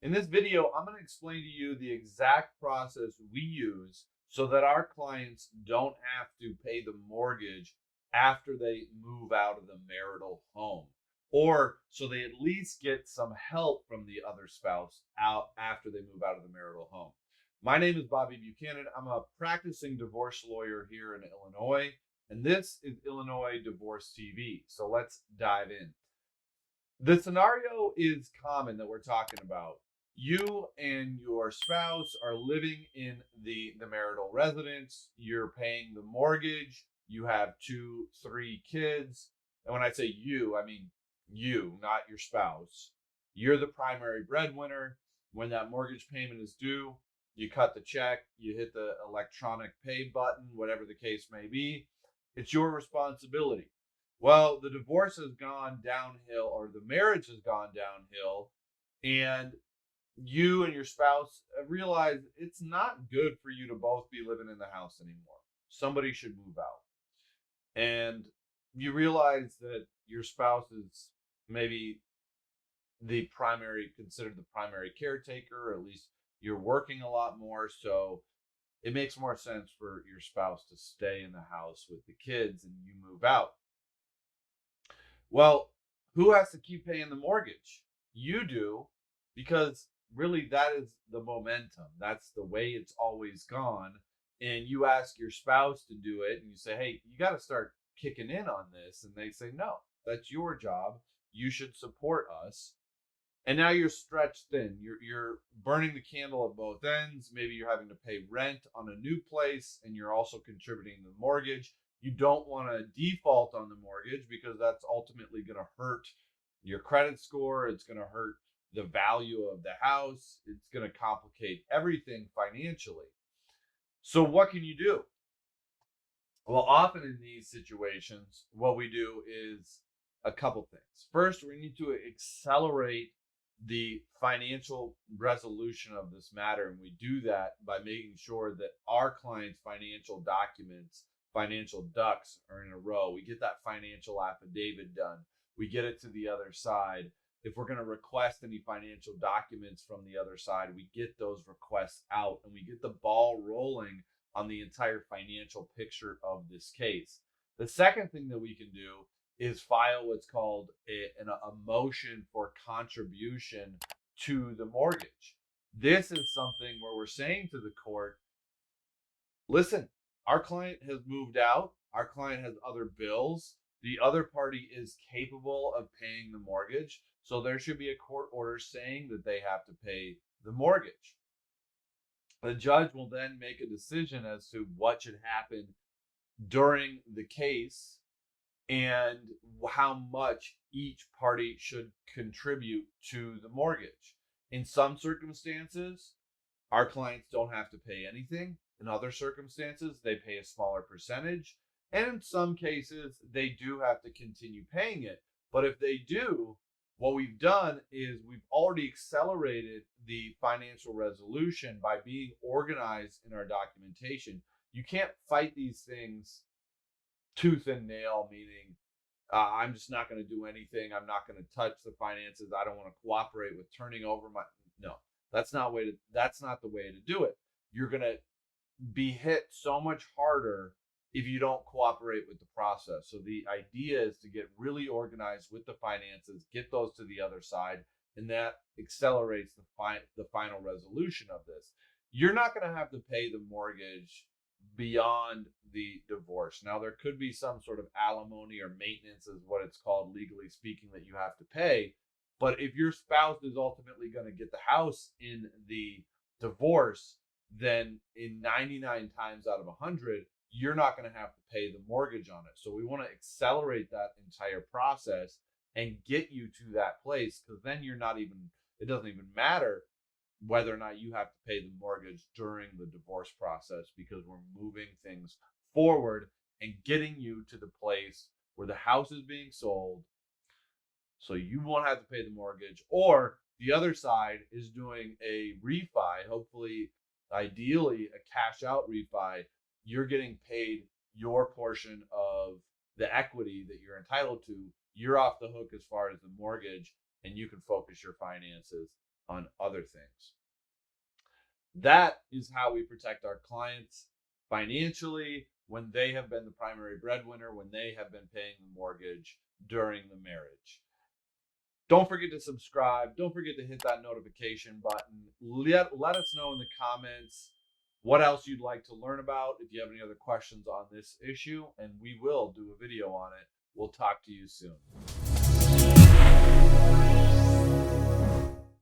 In this video, I'm going to explain to you the exact process we use so that our clients don't have to pay the mortgage after they move out of the marital home, or so they at least get some help from the other spouse out after they move out of the marital home. My name is Bobby Buchanan. I'm a practicing divorce lawyer here in Illinois, and this is Illinois Divorce TV. So let's dive in. The scenario is common that we're talking about. You and your spouse are living in the marital residence. You're paying the mortgage. You have 2, 3 kids. And when I say you, I mean you, not your spouse. You're the primary breadwinner. When that mortgage payment is due, you cut the check, you hit the electronic pay button, whatever the case may be. It's your responsibility. Well, the divorce has gone downhill, or the marriage has gone downhill, and you and your spouse realize it's not good for you to both be living in the house anymore. Somebody should move out. And you realize that your spouse is maybe considered the primary caretaker, or at least you're working a lot more. So it makes more sense for your spouse to stay in the house with the kids and you move out. Well, who has to keep paying the mortgage? You do, because really that is the momentum. That's the way it's always gone. And you ask your spouse to do it and you say, hey, you got to start kicking in on this. And they say, no, that's your job. You should support us. And now you're stretched thin. You're burning the candle at both ends. Maybe you're having to pay rent on a new place and you're also contributing to the mortgage. You don't want to default on the mortgage because that's ultimately going to hurt your credit score. It's going to hurt the value of the house. It's going to complicate everything financially. So what can you do? Well, often in these situations, what we do is a couple things. First, we need to accelerate the financial resolution of this matter. And we do that by making sure that our client's financial documents, financial ducks, are in a row. We get that financial affidavit done. We get it to the other side. If we're going to request any financial documents from the other side, we get those requests out and we get the ball rolling on the entire financial picture of this case. The second thing that we can do is file what's called a motion for contribution to the mortgage. This is something where we're saying to the court, listen, our client has moved out. Our client has other bills. The other party is capable of paying the mortgage. So there should be a court order saying that they have to pay the mortgage. The judge will then make a decision as to what should happen during the case and how much each party should contribute to the mortgage. In some circumstances, our clients don't have to pay anything. In other circumstances, they pay a smaller percentage. And in some cases, they do have to continue paying it. But if they do, what we've done is we've already accelerated the financial resolution by being organized in our documentation. You can't fight these things tooth and nail, meaning I'm just not going to do anything. I'm not going to touch the finances. I don't want to cooperate with turning over my. No, that's not the way to do it. You're going to be hit so much harder if you don't cooperate with the process. So the idea is to get really organized with the finances, get those to the other side, and that accelerates the final resolution of this. You're not going to have to pay the mortgage beyond the divorce. Now, there could be some sort of alimony or maintenance, is what it's called legally speaking, that you have to pay. But if your spouse is ultimately going to get the house in the divorce, then in 99 times out of 100, you're not going to have to pay the mortgage on it. So we want to accelerate that entire process and get you to that place, because then it doesn't even matter whether or not you have to pay the mortgage during the divorce process, because we're moving things forward and getting you to the place where the house is being sold so you won't have to pay the mortgage, or the other side is doing a refi, hopefully, ideally a cash out refi. You're getting paid your portion of the equity that you're entitled to. You're off the hook as far as the mortgage, and you can focus your finances on other things. That is how we protect our clients financially when they have been the primary breadwinner, when they have been paying the mortgage during the marriage. Don't forget to subscribe. Don't forget to hit that notification button. Let us know in the comments what else you'd like to learn about. If you have any other questions on this issue, and we will do a video on it. We'll talk to you soon.